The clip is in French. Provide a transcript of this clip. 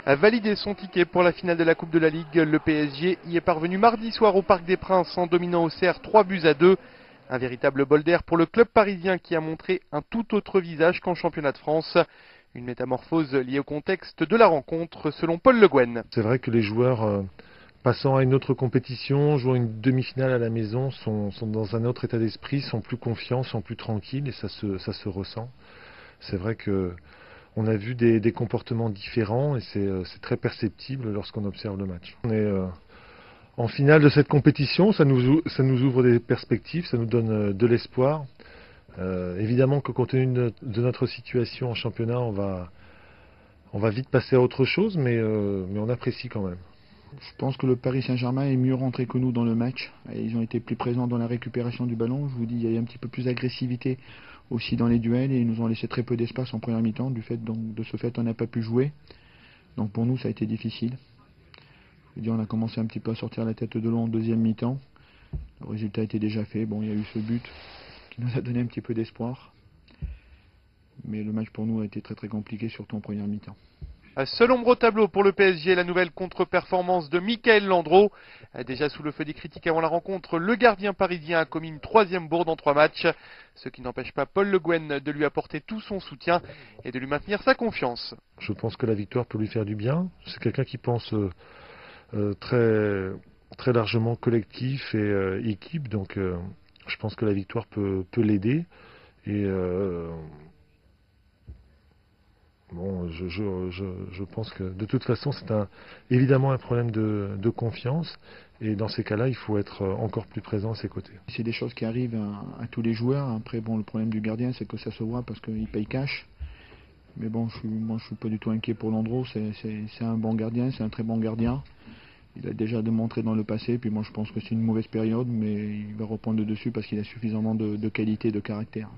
a validé son ticket pour la finale de la Coupe de la Ligue. Le PSG y est parvenu mardi soir au Parc des Princes en dominant Auxerre 3-2. Un véritable bol d'air pour le club parisien qui a montré un tout autre visage qu'en championnat de France. Une métamorphose liée au contexte de la rencontre selon Paul Le Guen. C'est vrai que les joueurs passant à une autre compétition, jouant une demi-finale à la maison, sont dans un autre état d'esprit, sont plus confiants, sont plus tranquilles et ça se ressent. C'est vrai qu'on a vu des comportements différents et c'est très perceptible lorsqu'on observe le match. On est en finale de cette compétition, ça nous ouvre des perspectives, ça nous donne de l'espoir. Évidemment que compte tenu de notre situation en championnat, on va vite passer à autre chose, mais on apprécie quand même. Je pense que le Paris Saint-Germain est mieux rentré que nous dans le match. Ils ont été plus présents dans la récupération du ballon. Je vous dis, il y a eu un petit peu plus d'agressivité aussi dans les duels et ils nous ont laissé très peu d'espace en première mi-temps. De ce fait, on n'a pas pu jouer. Donc pour nous, ça a été difficile. Je veux dire, on a commencé un petit peu à sortir la tête de l'eau en deuxième mi-temps. Le résultat était déjà fait. Bon, il y a eu ce but qui nous a donné un petit peu d'espoir. Mais le match pour nous a été très très compliqué, surtout en première mi-temps. Seul ombre au tableau pour le PSG, la nouvelle contre-performance de Michael Landreau. Déjà sous le feu des critiques avant la rencontre, le gardien parisien a commis une 3e bourde en 3 matchs. Ce qui n'empêche pas Paul Le Guen de lui apporter tout son soutien et de lui maintenir sa confiance. Je pense que la victoire peut lui faire du bien. C'est quelqu'un qui pense très, très largement collectif et équipe. Donc je pense que la victoire peut l'aider. Et bon, je pense que de toute façon, c'est évidemment un problème de confiance. Et dans ces cas-là, il faut être encore plus présent à ses côtés. C'est des choses qui arrivent à tous les joueurs. Après, bon, le problème du gardien, c'est que ça se voit parce qu'il paye cash. Mais bon, moi, je suis pas du tout inquiet pour Landreau. C'est un bon gardien, c'est un très bon gardien. Il a déjà démontré dans le passé. Puis moi, je pense que c'est une mauvaise période, mais il va reprendre le dessus parce qu'il a suffisamment de qualité et de caractère.